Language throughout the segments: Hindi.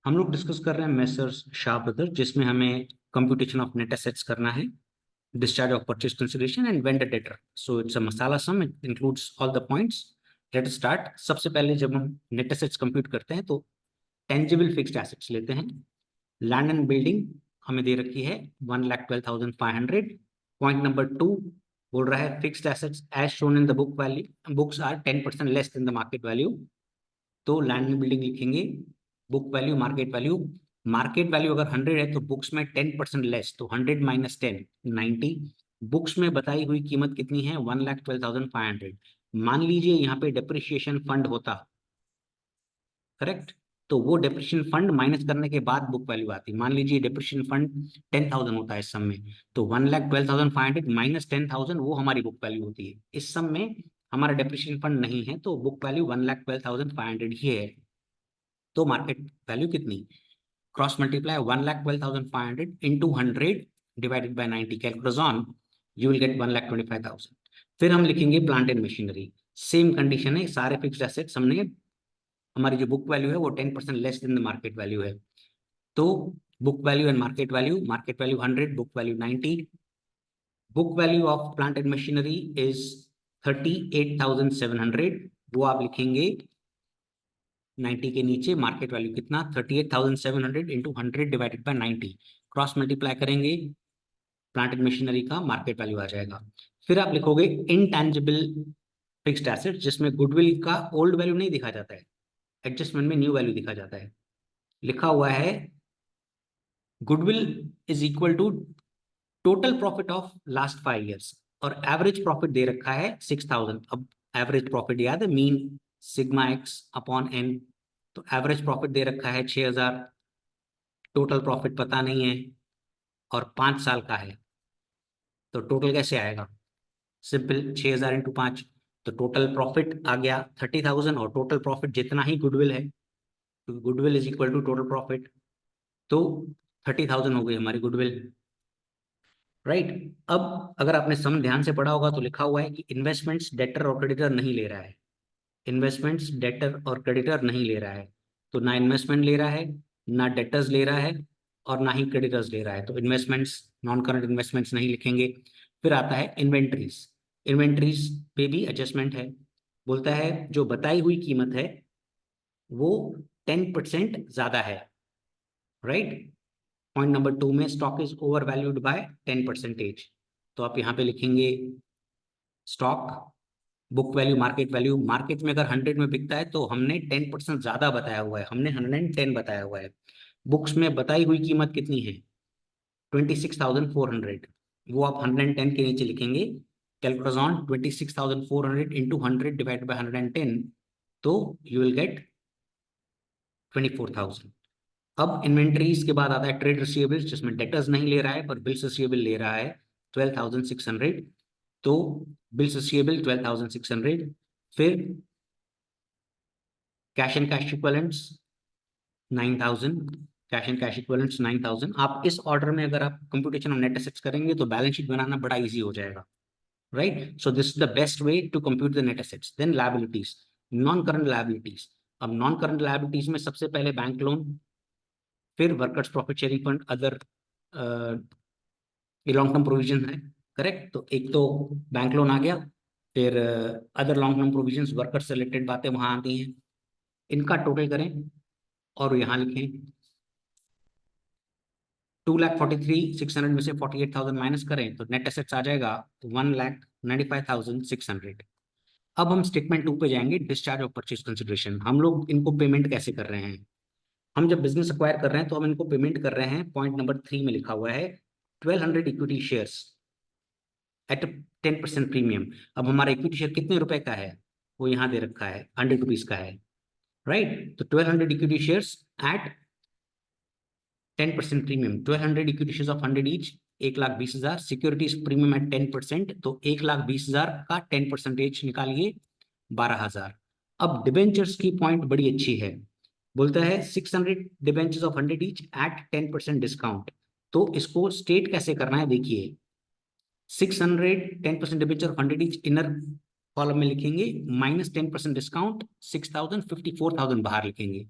हम लोग डिस्कस कर रहे हैं मेसर्स शाह ब्रदर, जिसमें हमें कंप्यूटेशन ऑफ नेट एसेट्स करना है, discharge of purchase consideration and vendor debtor. So it's a masala sum. It includes all the points. Let us start. सबसे पहले जब हम net assets compute करते हैं तो tangible fixed assets लेते हैं. Land and building हमें दे रखी है 1,12,500. Point number 2 बोल रहा है fixed assets as shown in the book value. Books are 10% less than the market value. तो land and building लिखेंगे. Book value, market value. Market value अगर 100 है तो बुक्स में 10% लेस, तो 100 माइनस 10 90. बुक्स में बताई हुई कीमत कितनी है? 1,12,500. मान लीजिए यहाँ पे डेप्रिसिएशन फंड होता, करेक्ट, तो वो डेप्रिसिएशन फंड माइनस करने के बाद बुक वैल्यू आती. मान लीजिए डेप्रिसिएशन फंड 10,000 होता है इस सम में, तो 1,12,500 माइनस 10,000 वो हमारी बुक वैल्यू होती है. इस सम में हमारा डेप्रिसिएशन फंड नहीं है तो बुक वैल्यू 1,12,500 ही है. तो मार्केट वैल्यू कितनी? Cross multiply 1,12,500 into 100 divided by 90. Calculus on, you will get 1,25,000. फिर हम लिखेंगे plant and machinery. Same condition है, सारे फिक्स्ड एसेट्स हमने, हमारी जो बुक वैल्यू है वो 10% less than the market value है. तो book value and market value 100, book value 90. Book value of plant and machinery is 38,700. वो आप लिखेंगे 90 के नीचे. मार्केट वैल्यू कितना? 38,700 into 100 divided by 90. Cross multiply करेंगे, प्लांट एंड मशीनरी का मार्केट वैल्यू आ जाएगा. फिर आप लिखोगे इनटैंजिबल फिक्स्ड एसेट, जिसमें गुडविल का ओल्ड वैल्यू नहीं दिखा जाता है, एडजस्टमेंट में न्यू वैल्यू दिखा जाता है. लिखा हुआ है goodwill is equal to total profit of last 5 years, और एवरेज प्रॉफिट दे रखा है 6,000. अब एवरेज प्रॉफिट याद है, mean sigma x upon n. तो एवरेज प्रॉफिट दे रखा है 6,000, टोटल प्रॉफिट पता नहीं है, और 5 साल का है. तो टोटल कैसे आएगा? सिंपल, 6,000 इंटू 5, तो टोटल प्रॉफिट आ गया 30,000, और टोटल प्रॉफिट जितना ही गुडविल है, तो goodwill is equal to total profit. तो 30,000 हो गई हमारी गुडविल, राइट. अब अगर आपने सम ध्यान से पढ़ा होगा तो लिखा हुआ है कि इन्वेस्टमेंट्स डेटर और क्रेडिटर नहीं ले रहा है. इन्वेस्टमेंट्स डेटर और क्रेडिटर नहीं ले रहा है, तो ना इन्वेस्टमेंट ले रहा है, ना डेटर्स ले रहा है, और ना ही क्रेडिटर्स ले रहा है. तो इन्वेस्टमेंट्स, नॉन करंट इन्वेस्टमेंट्स नहीं लिखेंगे. फिर आता है इन्वेंट्रीज. इन्वेंट्रीज पे भी एडजस्टमेंट है. बोलता है जो बताई हुई कीमत है वो 10% ज्यादा है, राइट. पॉइंट नंबर 2 में stock is over valued bye 10%. तो आप यहाँ पे लिखेंगे stock, book value, market value. Market में अगर 100 में बिकता है तो हमने 10% ज्यादा बताया हुआ है, हमने 110 बताया हुआ है. बुक्स में बताई हुई कीमत कितनी है? 26,400. वो आप 110 के नीचे लिखेंगे. Calculate on 26,400 into 100 divide by 110, तो यू विल गेट 24,000. अब इन्वेंट्रीज के बाद आता है ट्रेड रिसीवेबल्स, जिसमें डेटर्स नहीं ले रहा है पर बिल्स रिसीवेबल ले रहा है 12,600. तो बिल्स रिसीवेबल 12,600. फिर cash and cash equivalents 9,000. Cash and cash equivalents 9,000. आप इस ऑर्डर में अगर आप कंप्यूटेशन ऑफ नेट एसेट्स करेंगे तो बैलेंस शीट बनाना बड़ा इजी हो जाएगा, right. So this is the best way to compute the net assets. Then liabilities, non current liabilities. अब नॉन करंट लायबिलिटीज में सबसे पहले बैंक लोन, फिर workers profit sharing fund, other ये लॉन्ग टर्म प्रोविजन है, करेक्ट. तो एक तो बैंक लोन आ गया, फिर other long term provision, worker से रिलेटेड बातें वहां आती हैं. इनका टोटल करें और यहाँ लिखें 2,43,600 में से 48,000 माइनस करें तो नेट एसेट्स आ जाएगा 1,95,600. अब हम स्टेटमेंट 2 पे जाएंगे, डिस्चार्ज ऑफ परचेज कंसिडरेशन. हम लोग इनको पेमेंट कैसे कर रहे हैं? हम जब बिजनेस अक्वायर कर रहे हैं तो हम इनको पेमेंट कर रहे हैं. पॉइंट नंबर 3 में लिखा हुआ है 1,200 इक्विटी शेयर्स एट 10% प्रीमियम. अब हमारा इक्विटी शेयर कितने रुपए का है? वो यहाँ दे रखा है 100 रुपीज का है, राइट. तो 1,200 equity shares at 10% premium. 1,200 equity shares of 100 each, 1,20,000. Securities premium eight 10%, तो 1,20,000 का 10% निकालिए 12,000. अब डिबेंचर्स की पॉइंट बड़ी अच्छी है. बोलता है 600 debentures of 100 each eight 10% discount. तो इसको स्टेट कैसे करना है देखिए. 600 10% debenture of 100 each inner column में लिखेंगे, माइनस 10% डिस्काउंट 6,000, 54,000 बाहर लिखेंगे,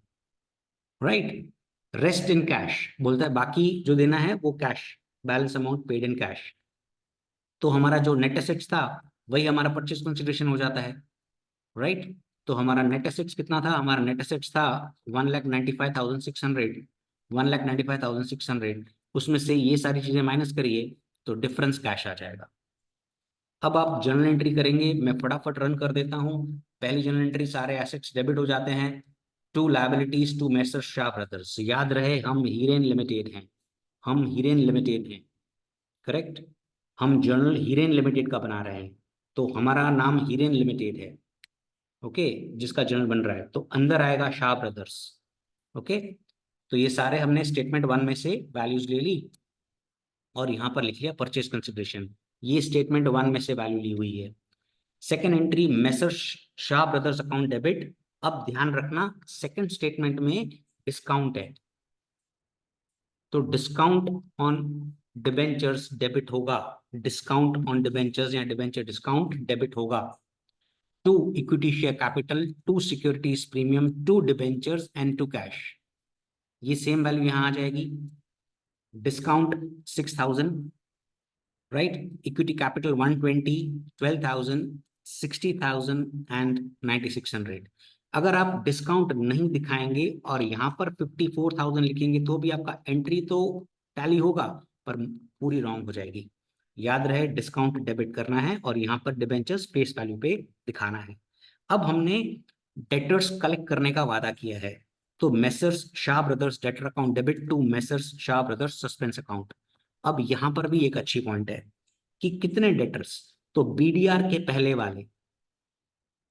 राइट. रेस्ट इन कैश बोलता है, बाकी जो देना है वो cash, balance amount paid in cash. तो हमारा जो नेट एसेट्स था वही हमारा परचेज कंसिडरेशन हो जाता है, राइट। तो हमारा नेट एसेट्स कितना था, हमारा नेट एसेट्स था 1,95,600, 1,95,600। उसमें से ये सारी चीजें माइनस करिए तो डिफरेंस कैश आ जाएगा। अब आप जर्नल एंट्री करेंगे, मैं फटाफट रन कर देता हूँ। पहली जर्नल एंट्री, सारे एसेट्स डेबिट हो जाते हैं, to liabilities to Messrs Shah brothers. याद रहे हम हीरेन लिमिटेड हैं, हम हीरेन लिमिटेड हैं, करेक्ट। हम जर्नल हीरेन लिमिटेड का बना रहे हैं, तो हमारा नाम हीरेन लिमिटेड है, ओके, जिसका जर्नल बन रहा है। तो अंदर आएगा शाह ब्रदर्स, ओके। तो ये सारे हमने स्टेटमेंट वन में से वैल्यूज ले ली और यहाँ पर लिख लिया परचेज कंसिडरेशन, ये स्टेटमेंट वन में से वैल्यू ली हुई है। Second entry Messrs Shah brothers account debit. अब ध्यान रखना सेकेंड स्टेटमेंट में डिस्काउंट है, तो डिस्काउंट ऑन डिबेंचर्स डेबिट होगा, डिस्काउंट ऑन डिबेंचर्स या डिबेंचर डिस्काउंट डेबिट होगा। To equity share capital, to securities premium, to debentures and to cash. ये सेम वैल्यू यहां आ जाएगी। Discount 6,000, right. Equity capital 120, 12,000, 60,000 and 9,600। अगर आप डिस्काउंट नहीं दिखाएंगे और यहाँ पर 54,000 लिखेंगे तो भी आपका एंट्री तो टैली होगा पर पूरी रॉन्ग हो जाएगी। याद रहे डिस्काउंट डेबिट करना है और यहाँ पर डिबेंचर्स फेस वैल्यू पे दिखाना है। अब हमने डेटर्स कलेक्ट करने का वादा किया है, तो Messrs Shah brothers debtor account debit to Messrs Shah brothers suspense account. अब यहाँ पर भी एक अच्छी पॉइंट है कि कितने डेटर्स, तो बीडीआर के पहले वाले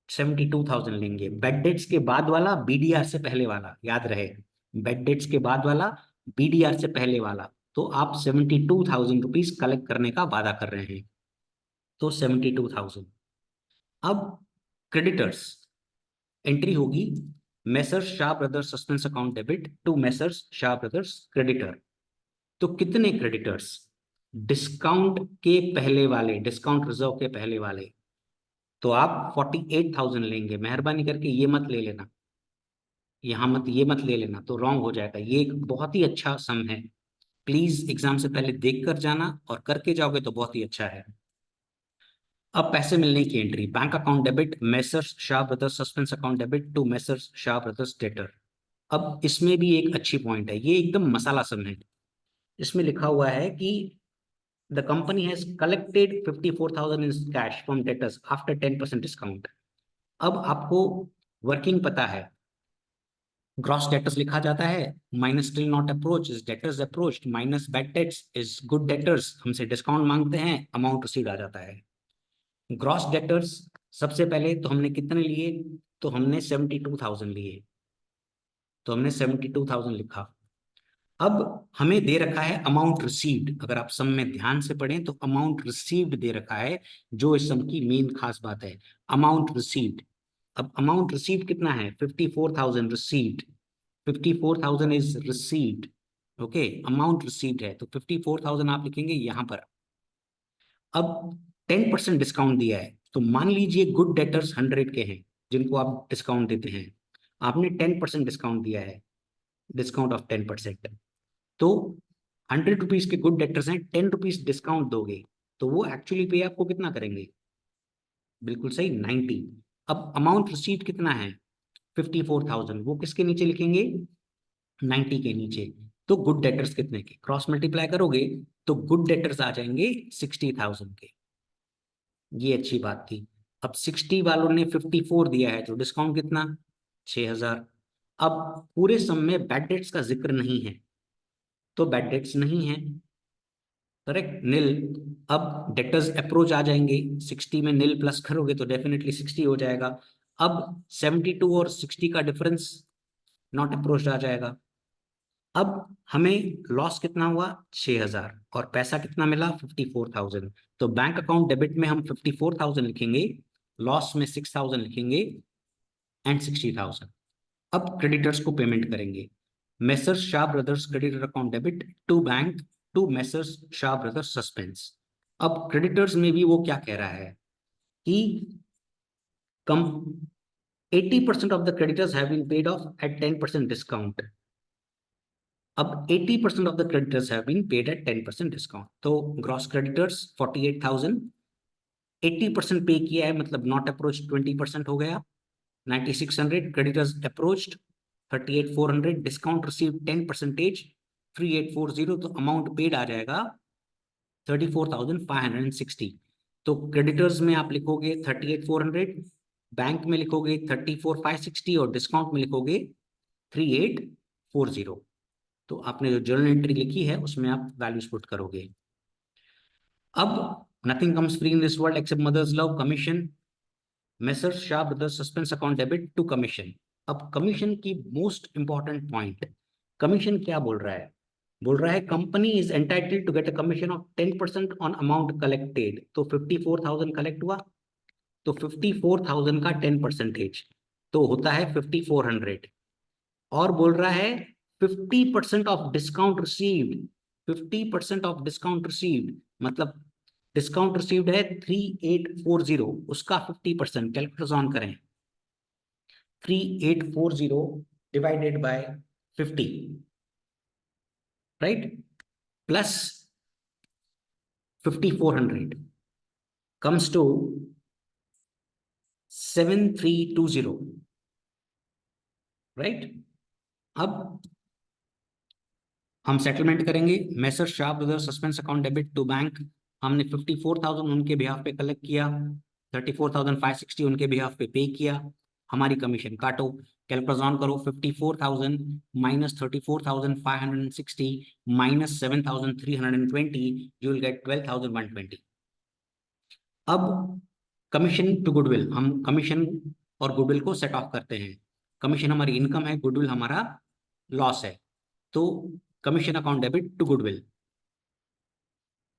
72,000 लेंगे, बेड डेट्स के बाद वाला बीडीआर से पहले वाला, याद रहे बेड डेट्स के बाद वाला बीडीआर से पहले वाला। तो आप 72,000 रुपीज कलेक्ट करने का वादा कर रहे हैं, तो 72,000। अब क्रेडिटर्स एंट्री होगी Messrs Shah brothers suspense account debit to Messrs Shah brothers creditor. तो कितने क्रेडिटर्स, डिस्काउंट के पहले वाले, डिस्काउंट रिजर्व के पहले वाले, तो आप 48,000 लेंगे। मेहरबानी करके ये मत ले लेना, यहाँ मत, ये मत ले लेना तो रॉन्ग हो जाएगा। ये एक बहुत ही अच्छा सम है, प्लीज एग्जाम से पहले देख कर जाना और करके जाओगे तो बहुत ही अच्छा है। अब पैसे मिलने की entry, bank account debit Messrs Shah brothers suspense account debit to Messrs Shah brothers debtor. अब इसमें भी एक अच्छी पॉइंट है, ये एकदम मसाला सम है। इसमें लिखा हुआ है कि the company has collected 54,000 in cash from debtors after 10% discount। अब आपको वर्किंग पता है, ग्रॉस डेटर्स लिखा जाता है, minus still not approach is debtors approached, minus bad debts is good debtors, हमसे डिस्काउंट मांगते हैं, अमाउंट रिसीव आ जाता है। ग्रॉस डेटर्स सबसे पहले तो हमने कितने लिए, तो हमने 72,000 लिए, तो हमने 72,000 लिखा। अब हमें दे रखा है अमाउंट रिसीव्ड, अगर आप सम में ध्यान से पढ़ें तो अमाउंट रिसीव्ड दे रखा है, जो इस सम की मेन खास बात है, अमाउंट रिसीव्ड। अब अमाउंट रिसीव्ड कितना है, 54,000 received, 54,000 is received, okay, amount received है तो 54,000 आप लिखेंगे यहां पर। अब 10% डिस्काउंट दिया है, तो मान लीजिए गुड डेटर्स 100 के हैं जिनको आप डिस्काउंट देते हैं, आपने 10% डिस्काउंट दिया है, डिस्काउंट ऑफ 10%। तो 100 रुपीज के गुड डेटर्स हैं, 10 रुपीज डिस्काउंट दोगे तो वो एक्चुअली पे आपको कितना करेंगे, बिल्कुल सही 90। अब अमाउंट रिसीव्ड कितना है 54,000, वो किसके नीचे लिखेंगे, 90 के नीचे। तो गुड डेटर्स कितने के, क्रॉस मल्टीप्लाई करोगे तो गुड डेटर्स आ जाएंगे 60,000 के। ये अच्छी बात थी। अब 60 वालों ने 54 दिया है तो डिस्काउंट कितना, 6,000। अब पूरे सम में बैड डेट्स का जिक्र नहीं है, तो बैड डेट्स नहीं है, करेक्ट, नील। अब डेटर्स अप्रोच आ जाएंगे, 60 में नील प्लस करोगे तो डेफिनेटली 60 हो जाएगा। अब 72 और 60 का डिफरेंस नॉट अप्रोच आ जाएगा। अब हमें लॉस कितना हुआ 6,000 और पैसा कितना मिला 54,000। तो बैंक अकाउंट डेबिट में हम 54,000 लिखेंगे, लॉस में 6,000 लिखेंगे एंड 60,000। अब क्रेडिटर्स को पेमेंट करेंगे, Messrs Shah brothers creditor account debit to bank to Messrs Shah brothers suspense. अब क्रेडिटर्स में भी वो क्या कह रहा है कि कम 80% of the creditors have been paid off at 10% discount. अब 80% of the creditors have been paid at 10% discount. तो ग्रॉस क्रेडिटर्स 48,000, 80% पे किया है मतलब नॉट अप्रोच 20% हो गया। 9600 क्रेडिटर्स अप्रोच्ड, 38,400 डिस्काउंट रिसीव 10%, 3840, तो अमाउंट पेड आ जाएगा 34,560। तो क्रेडिटर्स में आप लिखोगे 38,400, बैंक में लिखोगे 34,560 और डिस्काउंट में लिखोगे 3840। तो आपने जो जर्नल एंट्री लिखी है उसमें आप वैल्यूज पुट करोगे। अब nothing comes free in this world except mother's love, commission. Messrs Shah brothers suspense account debit to commission. अब कमीशन की मोस्ट इंपॉर्टेंट पॉइंट, कमीशन क्या बोल रहा है? बोल रहा है company is entitled to get a commission of 10% on amount collected. तो 54,000 कलेक्ट हुआ, तो 54,000 का 10% तो होता है 5400। और बोल रहा है 50% off discount received, 50% off discount received मतलब डिस्काउंट रिसीव्ड है 3840, उसका 50%, कैलकुलेटर ऑन करें। 3840 divided by 50, right, plus 5400 comes to 7320, right. अब हम सेटलमेंट करेंगे। Messrs Shah brothers suspense account debit to bank, हमने 54,000 उनके बिहाफ पे कलेक्ट किया, 34,560 उनके बिहाफ पे किया। हमारी कमीशन काटो, कैलकुलेटर ऑन करो। 54,000 minus 34,560 minus 7,320, you will get 12,120। अब कमीशन टू गुडविल, हम कमीशन और गुडविल को सेट ऑफ करते हैं। कमीशन हमारी इनकम है, गुडविल हमारा लॉस है। तो commission account debit to goodwill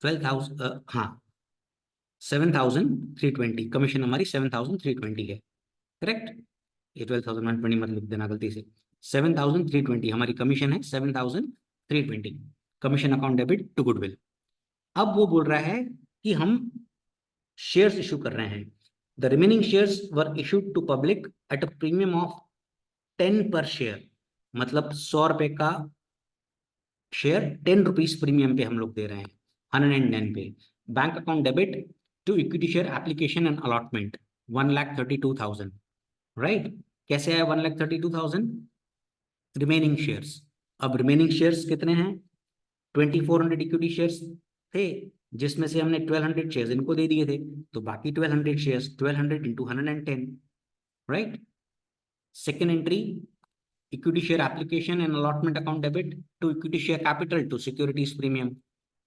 12,000, हाँ 7,320, कमीशन हमारी 7,320 है, करेक्ट। ये 12,120 मत लिख देना गलती से। 7,320 हमारी कमीशन है, 7,320 commission account debit to goodwill. अब वो बोल रहा है कि हम शेयर्स इशू कर रहे हैं। The remaining shares were issued to public at a premium of 10 per share, मतलब 100 रुपए का शेयर 10 रुपीज प्रीमियम पे हम लोग दे रहे हैं, 110 पे। Bank account debit to equity share application and allotment 1,32,000, right. कैसे आया 1,32,000? Remaining shares. अब रिमेनिंग शेयर्स कितने हैं? 2,400 इक्विटी शेयर्स थे, जिसमें से हमने 1,200 शेयर्स इनको दे दिए थे, तो बाकी 1,200 shares, 1,200 into 110, right. Second entry, equity share application and allotment account debit to equity share capital to securities premium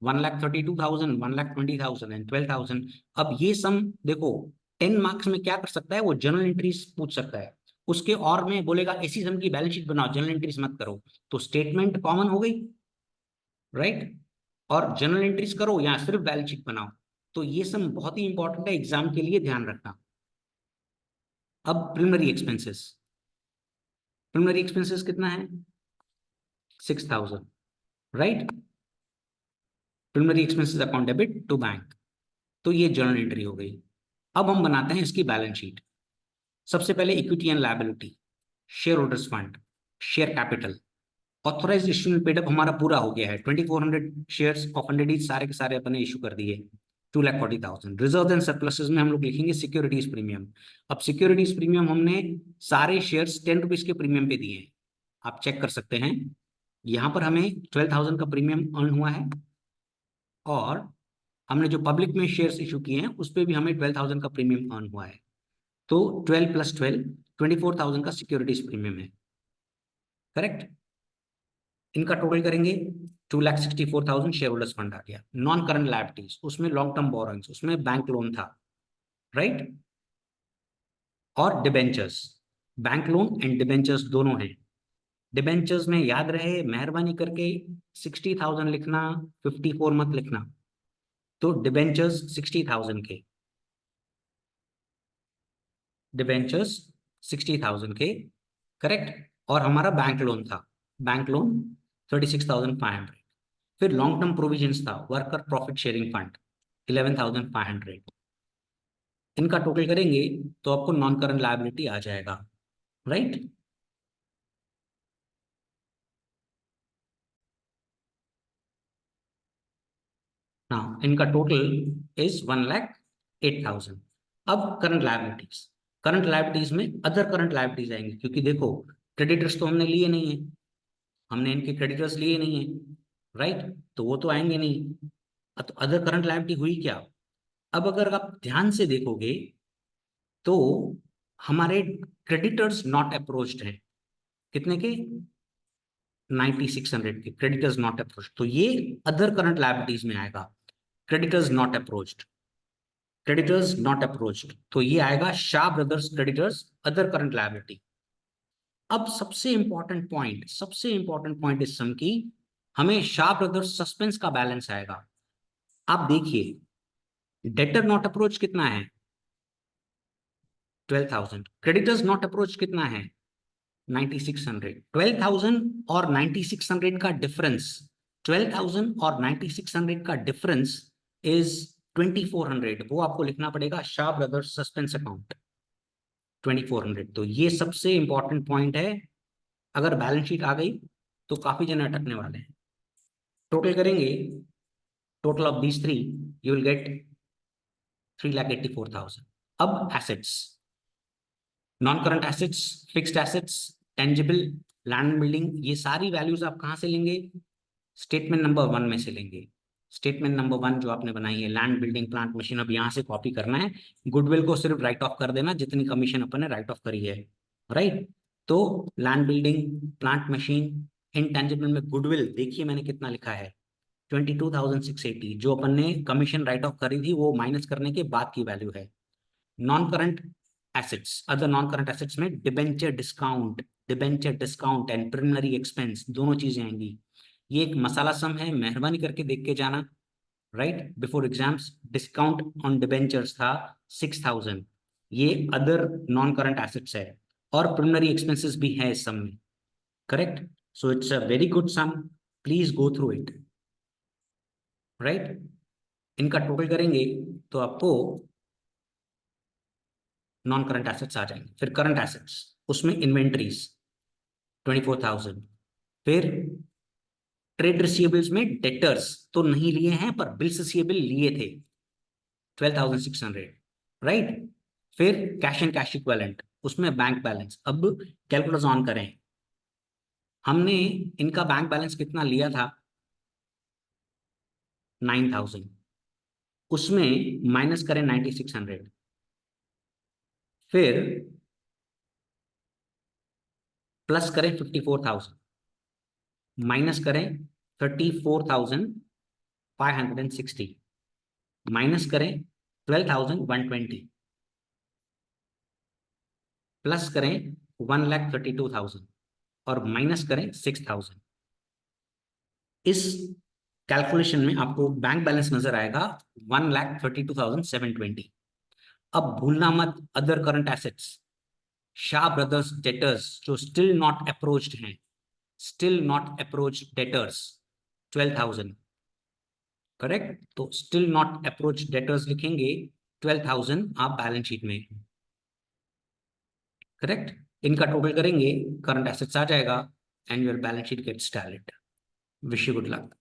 1,32,000, 1,20,000 and 12,000। अब ये सम देखो 10 मार्क्स में क्या कर सकता है वो, जनरल एंट्रीज पूछ सकता है। उसके और में बोलेगा ऐसी सम की बैलेंस शीट बनाओ, जनरल एंट्रीज मत करो, तो स्टेटमेंट कॉमन हो गई, राइट। और जनरल एंट्रीज करो या सिर्फ बैलेंस शीट बनाओ। तो ये सम बहुत ही इंपॉर्टेंट है, एग्जाम के लिए ध्यान रखना। अब प्रिलिमिनरी एक्सपेंसेस, प्रिलिमिनरी एक्सपेंसेस कितना है? 6,000, right. Preliminary expenses account debit to bank, तो ये जर्नल एंट्री हो गई। अब हम बनाते हैं इसकी बैलेंस शीट। सबसे पहले equity and liability, share holders fund, share capital, authorised issue paid up हमारा पूरा हो गया है। 2,400 शेयर्स ऑफ हंड्रेड इच सारे के सारे अपने इशू कर दिए, 2,40,000। रिजर्व एंड सरप्लसेस में हम लोग लिखेंगे सिक्योरिटीज प्रीमियम। अब सिक्योरिटीज प्रीमियम हमने सारे शेयर्स 10 रुपीज के प्रीमियम पे दिए हैं, आप चेक कर सकते हैं। यहाँ पर हमें 12,000 का प्रीमियम अर्न हुआ है, और हमने जो पब्लिक में शेयर्स इशू किए हैं उस पर भी हमें 12,000 का प्रीमियम अर्न हुआ है। तो 12 प्लस 12 24,000 का सिक्योरिटीज प्रीमियम है, करेक्ट। इनका टोटल करेंगे 2,64,000 शेयर होल्डर्स फंड आ गया। नॉन करंट लायबिलिटीज, उसमें लॉन्ग टर्म बोरोइंग्स, उसमें बैंक लोन था, राइट। और debentures, bank loan and debentures दोनों हैं। डिबेंचर्स में याद रहे मेहरबानी करके 60,000 लिखना, 54 मत लिखना। तो डिबेंचर्स 60,000 के, डिबेंचर्स 60,000 के, करेक्ट। और हमारा बैंक लोन था, बैंक लोन 36,500। फिर लॉन्ग टर्म प्रोविजंस था, वर्कर प्रॉफिट शेयरिंग फंड 11,500। इनका टोटल करेंगे तो आपको नॉन करंट लायबिलिटी आ जाएगा, राइट। नाउ इनका टोटल इज 1,08,000। अब करंट लायबिलिटीज में अदर करंट लायबिलिटीज आएंगे, क्योंकि देखो क्रेडिटर्स तो हमने लिए नहीं है, हमने इनके क्रेडिटर्स लिए नहीं है, राइट, तो वो तो आएंगे नहीं। तो अदर करंट लायबिलिटी हुई क्या? अब अगर आप ध्यान से देखोगे तो हमारे क्रेडिटर्स नॉट अप्रोच्ड हैं, कितने के? 9600 के क्रेडिटर्स नॉट अप्रोच्ड, तो ये अदर करंट लायबिलिटीज में आएगा। Creditors not approached, creditors not approached, तो ये आएगा Shah brothers creditors other current liability. अब सबसे इंपॉर्टेंट पॉइंट इस सम की, हमें शाह ब्रदर्स सस्पेंस का बैलेंस आएगा। आप देखिए डेटर नॉट अप्रोच कितना है? 12,000। क्रेडिटर्स नॉट अप्रोच कितना है? 9600। 12,000 और 9600 का डिफरेंस, 12,000 और 9600 का डिफरेंस इज 2400। वो आपको लिखना पड़ेगा शाह ब्रदर्स सस्पेंस अकाउंट 2400। तो ये सबसे इंपॉर्टेंट पॉइंट है। अगर बैलेंस शीट आ गई तो काफी जने अटकने वाले हैं। टोटल करेंगे, total of these three you will get 3,84,000। अब assets, non current assets, fixed assets, tangible, land building, ये सारी वैल्यूज आप कहां से लेंगे? स्टेटमेंट नंबर 1 में से लेंगे। स्टेटमेंट नंबर 1 जो आपने बनाई है, लैंड बिल्डिंग प्लांट मशीन, अब यहां से कॉपी करना है। गुडविल को सिर्फ राइट ऑफ कर देना जितनी कमीशन अपन ने राइट ऑफ करी है, राइट। तो land building plant machine, intangible में गुडविल देखिए मैंने कितना लिखा है, 22,680। जो अपन ने कमीशन राइट ऑफ करी थी वो माइनस करने के बाद की वैल्यू है। Non current assets, other non current assets में debenture discount and preliminary expense दोनों चीजें आएंगी। ये एक मसाला सम है, मेहरबानी करके देख के जाना, right, before exams. Discount on debentures था 6,000, ये अदर नॉन करंट एसेट्स है, और प्रिलिमिनरी एक्सपेंसेस भी है इस सम में, correct. So it's a very good sum, please go through it, right. इनका टोटल करेंगे तो आपको नॉन करंट एसेट्स आ जाएंगे। फिर करंट एसेट्स, उसमें इन्वेंट्रीज 24,000। फिर ट्रेड रिसीवेबल्स में डेटर्स तो नहीं लिए हैं पर बिल्स रिसीवेबल लिए थे 12,600, राइट। फिर कैश एंड कैश इक्विवेलेंट, उसमें बैंक बैलेंस। अब कैलकुलेटर ऑन करें, हमने इनका बैंक बैलेंस कितना लिया था? 9,000, उसमें माइनस करें 9,600, फिर प्लस करें 54,000, माइनस करें 34,560, माइनस करें 12,120, प्लस करें 1,32,000 और माइनस करें 6,000। इस कैलकुलेशन में आपको बैंक बैलेंस नजर आएगा 1,32,720। अब भूलना मत other current assets, Shah brothers debtors जो स्टिल नॉट अप्रोच्ड हैं, still not approached debtors 12,000, correct. तो स्टिल नॉट अप्रोच डेटर्स लिखेंगे 12,000 आप बैलेंस शीट में, करेक्ट। इनका टोटल करेंगे, करंट एसेट्स आ जाएगा and your balance sheet gets tallied. Wish you good luck.